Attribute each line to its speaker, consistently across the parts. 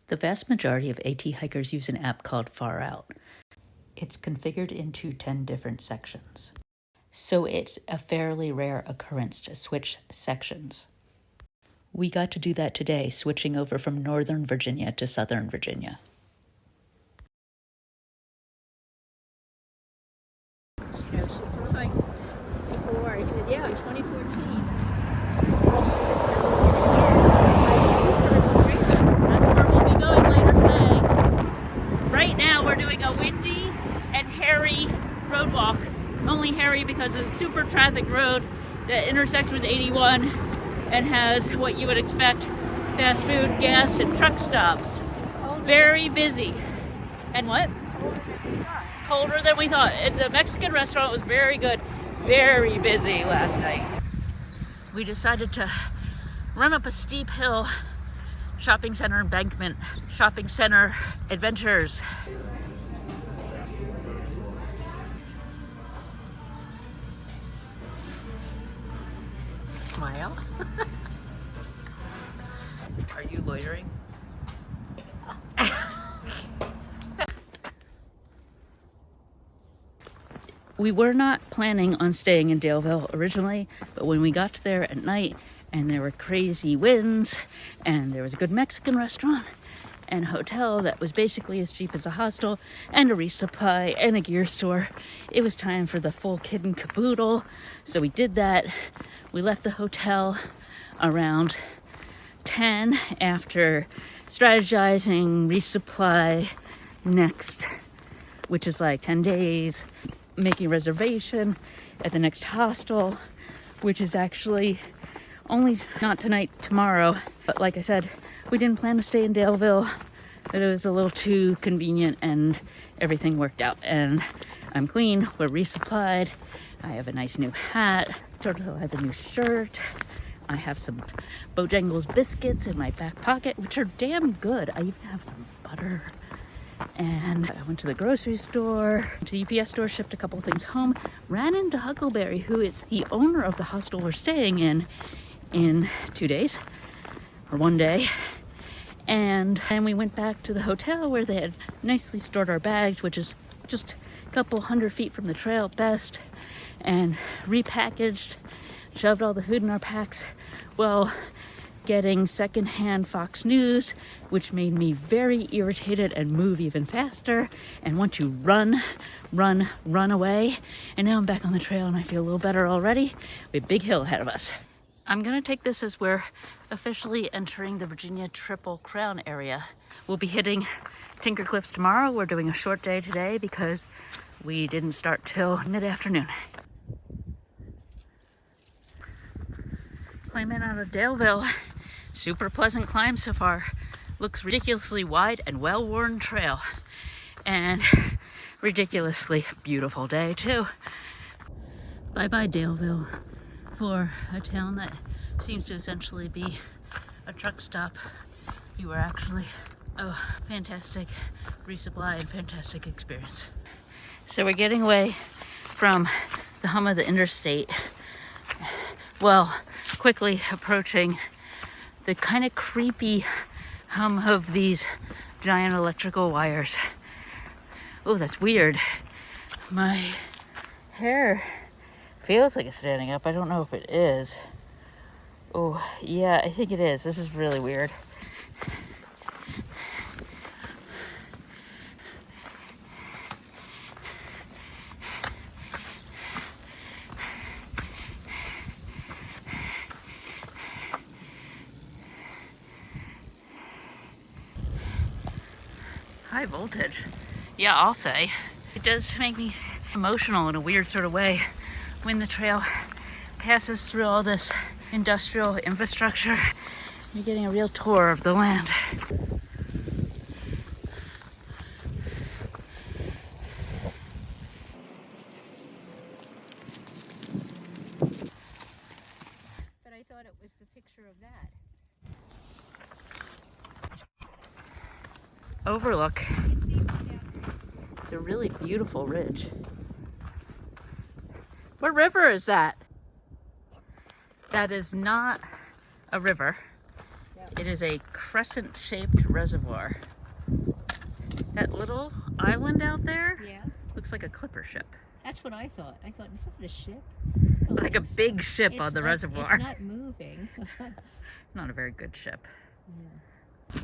Speaker 1: The vast majority of AT hikers use an app called Far Out. It's configured into 10 different sections. So it's a fairly rare occurrence to switch sections. We got to do that today, switching over from Northern Virginia to Southern Virginia.
Speaker 2: She told me before, he said, yeah, in 2014. I said, well, she's in town. That's where we'll be going later today. Right now, we're doing a windy and hairy road walk. Only hairy because it's a super traffic road that intersects with 81 and has what you would expect: fast food, gas, and truck stops. Very busy. And what? Colder than we thought. The Mexican restaurant was very good. Very busy last night. We decided to run up a steep hill. Shopping center embankment. Shopping center adventures. Smile. Are you loitering? We were not planning on staying in Daleville originally, but when we got there at night and there were crazy winds and there was a good Mexican restaurant and a hotel that was basically as cheap as a hostel and a resupply and a gear store, it was time for the full kit and caboodle. So we did that. We left the hotel around 10 after strategizing resupply next, which is like 10 days. Making a reservation at the next hostel, which is actually only not tonight, tomorrow. But like I said, we didn't plan to stay in Daleville, but it was a little too convenient and everything worked out. And I'm clean, we're resupplied. I have a nice new hat. Toto has a new shirt. I have some Bojangles biscuits in my back pocket, which are damn good. I even have some butter. And I went to the grocery store, to the UPS store, shipped a couple things home, ran into Huckleberry, who is the owner of the hostel we're staying in 2 days, or 1 day. And then we went back to the hotel where they had nicely stored our bags, which is just a couple 100 feet from the trail best, and repackaged, shoved all the food in our packs. Well, getting secondhand Fox News, which made me very irritated and move even faster and want to run away. And now I'm back on the trail and I feel a little better already. We have a big hill ahead of us. I'm gonna take this as we're officially entering the Virginia Triple Crown area. We'll be hitting Tinker Cliffs tomorrow. We're doing a short day today because we didn't start till mid-afternoon. Climbing out of Daleville. Super pleasant climb so far. Looks ridiculously wide and well-worn trail. And ridiculously beautiful day too. Bye-bye Daleville, for a town that seems to essentially be a truck stop. You were actually a fantastic resupply and fantastic experience. So we're getting away from the hum of the interstate. Well, quickly approaching the kind of creepy hum of these giant electrical wires. Oh, that's weird. My hair feels like it's standing up. I don't know if it is. Oh, yeah, I think it is. This is really weird. High voltage. Yeah, I'll say. It does make me emotional in a weird sort of way when the trail passes through all this industrial infrastructure. You're getting a real tour of the land. But I thought it was the picture of that. Overlook. It's a really beautiful ridge. What river is that? That is not a river. Yep. It is a crescent-shaped reservoir. That little island out there looks like a clipper ship.
Speaker 1: That's what I thought. I thought, is that a ship?
Speaker 2: Like a big ship on the reservoir.
Speaker 1: It's not moving.
Speaker 2: Not a very good ship.
Speaker 1: Yeah.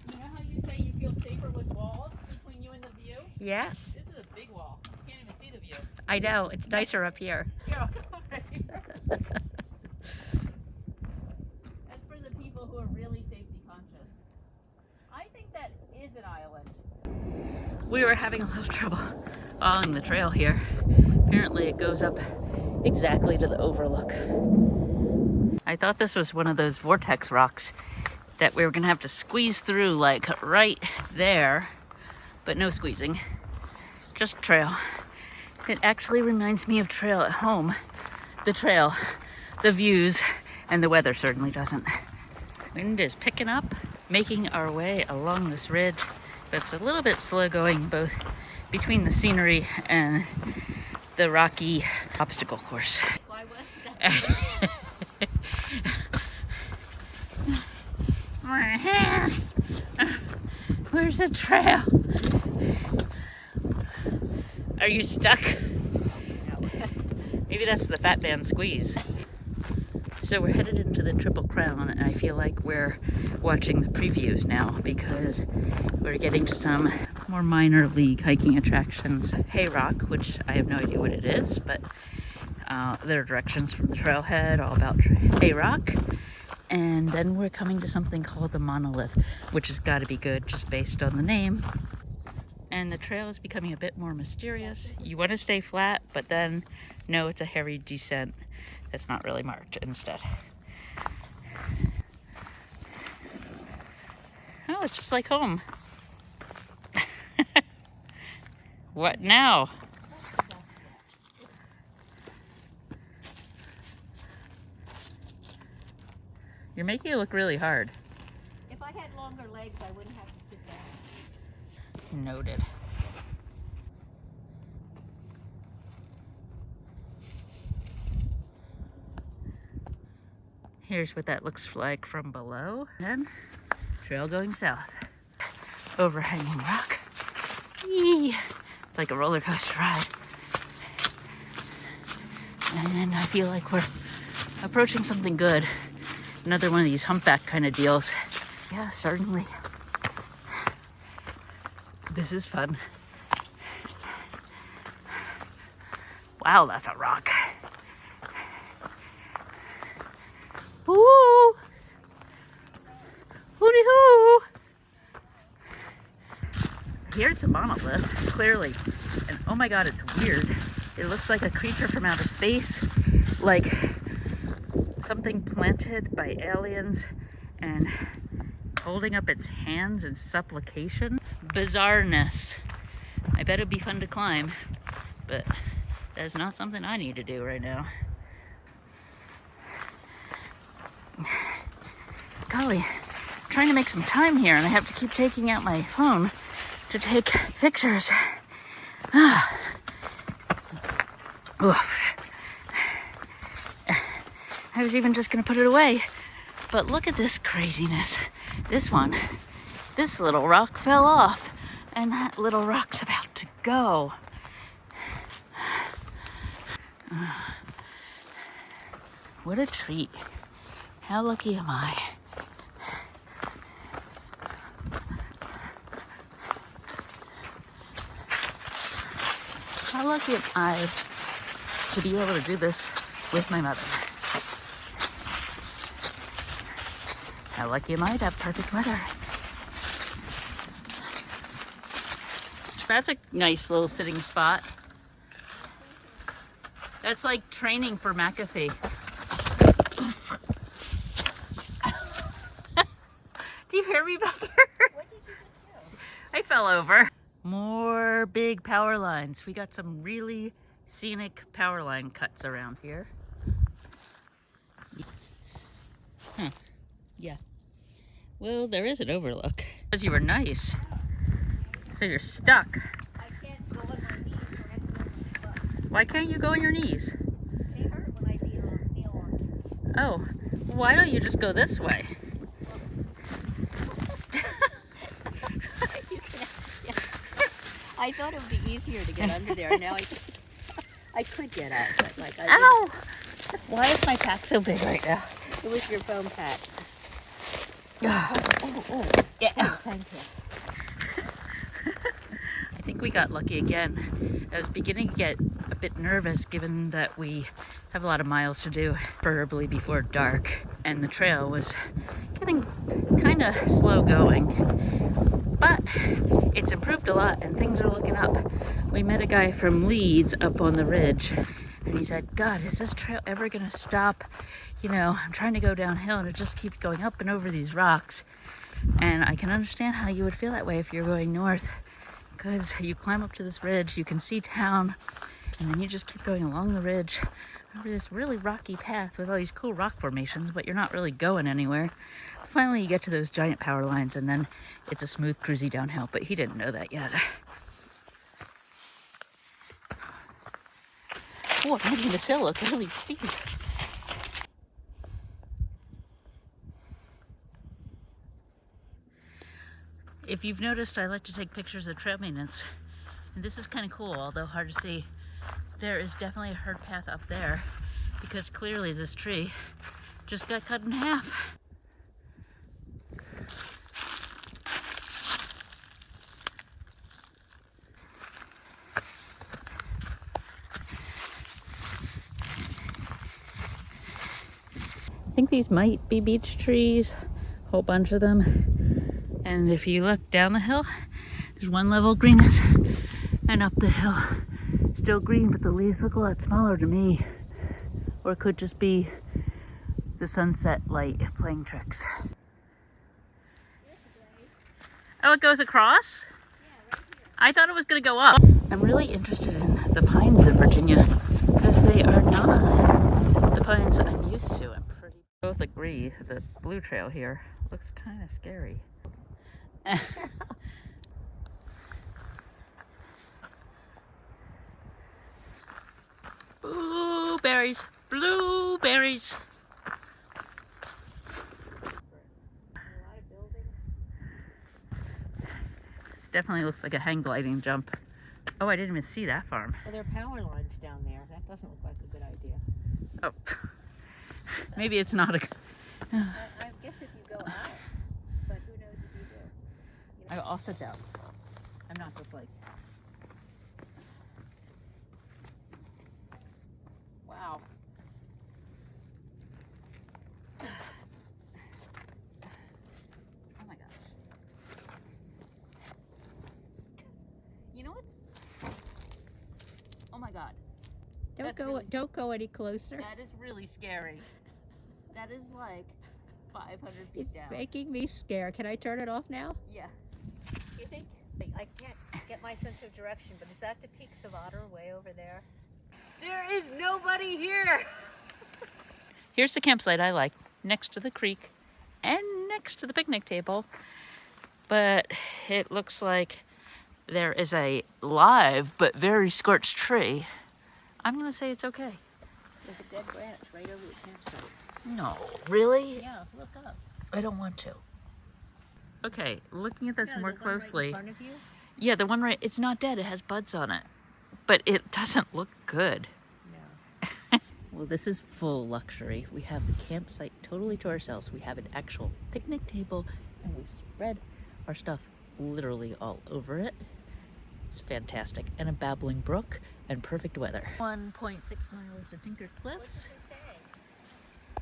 Speaker 2: You know how you say you feel safer with walls between you and the view?
Speaker 3: Yes,
Speaker 2: This is a big wall. You can't even see the view.
Speaker 3: I know. It's nicer up here.
Speaker 2: Yeah. That's for the people who are really safety conscious. I think that is an island. We were having a little trouble following the trail here. Apparently it goes up exactly to the overlook. I thought this was one of those vortex rocks that we were gonna have to squeeze through like right there, but no squeezing, just trail. It actually reminds me of trail at home. The trail, the views, and the weather certainly doesn't. Wind is picking up, making our way along this ridge, but it's a little bit slow going both between the scenery and the rocky obstacle course.
Speaker 1: Why wasn't that?
Speaker 2: Where's the trail? Are you stuck?
Speaker 1: No.
Speaker 2: Maybe that's the Fat Man squeeze. So we're headed into the Triple Crown, and I feel like we're watching the previews now because we're getting to some more minor league hiking attractions. Hay Rock, which I have no idea what it is, but there are directions from the trailhead all about Hay Rock. And then we're coming to something called the Monolith, which has got to be good just based on the name. And the trail is becoming a bit more mysterious. You want to stay flat, but then no, it's a hairy descent that's not really marked instead. Oh, it's just like home. What now? You're making it look really hard.
Speaker 1: If I had longer legs, I wouldn't have to sit down.
Speaker 2: Noted. Here's what that looks like from below. And trail going south. Overhanging rock. Yee! It's like a roller coaster ride. And I feel like we're approaching something good. Another one of these humpback kind of deals. Yeah, certainly. This is fun. Wow, that's a rock. Ooh! Hooty-hoo! Here's the monolith, clearly. And oh my god, it's weird. It looks like a creature from outer space. Like something planted by aliens and holding up its hands in supplication. Bizarreness. I bet it'd be fun to climb, but that's not something I need to do right now. Golly, I'm trying to make some time here and I have to keep taking out my phone to take pictures. Oof. I was even just gonna put it away, but look at this craziness. This little rock fell off, and that little rock's about to go. What a treat. How lucky am I? How lucky am I to be able to do this with my mother? How lucky am I to have perfect weather? That's a nice little sitting spot. That's like training for McAfee. Do you hear me back here?
Speaker 1: What did you just do?
Speaker 2: I fell over. More big power lines. We got some really scenic power line cuts around here. Huh. Yeah. Well, there is an overlook. Because you were nice. So you're stuck.
Speaker 1: I can't go on my knees or I have to go on my butt.
Speaker 2: Why can't you go on your knees?
Speaker 1: They hurt when I kneel on
Speaker 2: Oh, why don't you just go this way?
Speaker 3: I thought it would be easier to get under there. Now I could get out, but like I
Speaker 2: Ow! Why is my pack so big right now?
Speaker 3: didn't. It was your foam pack.
Speaker 2: Yeah.
Speaker 3: Thank you.
Speaker 2: I think we got lucky again. I was beginning to get a bit nervous given that we have a lot of miles to do, preferably before dark, and the trail was getting kind of slow going. But it's improved a lot and things are looking up. We met a guy from Leeds up on the ridge and he said, God, is this trail ever gonna stop? You know, I'm trying to go downhill and it just keeps going up and over these rocks. And I can understand how you would feel that way if you're going north, because you climb up to this ridge, you can see town, and then you just keep going along the ridge over this really rocky path with all these cool rock formations, but you're not really going anywhere. Finally, you get to those giant power lines, and then it's a smooth, cruisy downhill, but he didn't know that yet. Oh, I'm making this hill look really steep. If you've noticed, I like to take pictures of trail maintenance. And this is kind of cool, although hard to see. There is definitely a herd path up there because clearly this tree just got cut in half. I think these might be beech trees, a whole bunch of them. And if you look down the hill, there's one level of greenness, and up the hill, still green, but the leaves look a lot smaller to me. Or it could just be the sunset light playing tricks. Oh, it goes across? I thought it was gonna go up. I'm really interested in the pines of Virginia because they are not the pines I'm used to. I'm pretty both agree the blue trail here looks kind of scary. Blueberries, blueberries. This definitely looks like a hang gliding jump. Oh, I didn't even see that farm.
Speaker 3: Well, there are power lines down there. That doesn't look like a good idea.
Speaker 2: Oh, maybe it's not a.
Speaker 3: I guess if you go out, but who knows if you do. You know?
Speaker 2: I'll sit down. I'm not just like. Wow. Oh my gosh. You know what's? Oh my God.
Speaker 3: Don't go any closer.
Speaker 2: That is really scary. That is like 500 feet
Speaker 3: It's
Speaker 2: down.
Speaker 3: making me scared. Can I turn it off now?
Speaker 2: Yeah.
Speaker 3: You think? I can't get my sense of direction, but is that the peaks of Otter way over there? There is nobody here.
Speaker 2: Here's the campsite I like, next to the creek and next to the picnic table. But it looks like there is a live but very scorched tree. I'm gonna say it's okay.
Speaker 3: There's a dead branch right over the campsite.
Speaker 2: No, really?
Speaker 3: Yeah, look up.
Speaker 2: I don't want to. Okay, looking at this more
Speaker 3: the one right
Speaker 2: closely.
Speaker 3: in front of you?
Speaker 2: Yeah, the one right, it's not dead, it has buds on it. But it doesn't look good.
Speaker 3: No.
Speaker 2: Well, this is full luxury. We have the campsite totally to ourselves. We have an actual picnic table and we spread our stuff literally all over it. It's fantastic. And a babbling brook and perfect weather. 1.6 miles to Tinker Cliffs.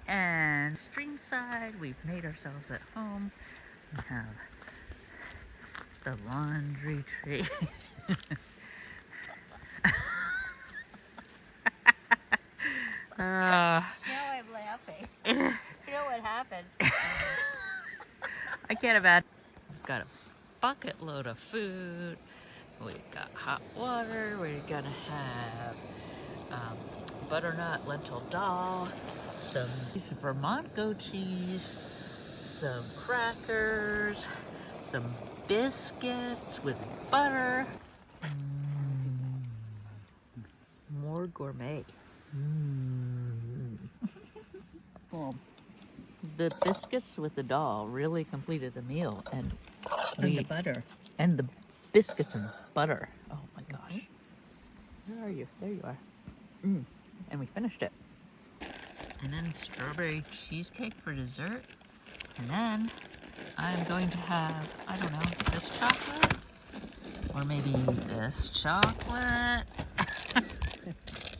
Speaker 2: And streamside, we've made ourselves at home. We have the laundry tree.
Speaker 3: Now I'm laughing. You know what happened?
Speaker 2: I can't imagine. We've got a bucket load of food. We've got hot water. We're gonna have butternut lentil dal, some Vermont goat cheese, some crackers, some biscuits with butter. More gourmet. Well, the biscuits with the doll really completed the meal, and
Speaker 1: the butter.
Speaker 2: and the biscuits and butter. Oh my gosh. Where are you? There you are. And we finished it. And then strawberry cheesecake for dessert. And then I'm going to have, I don't know, this chocolate? Or maybe this chocolate?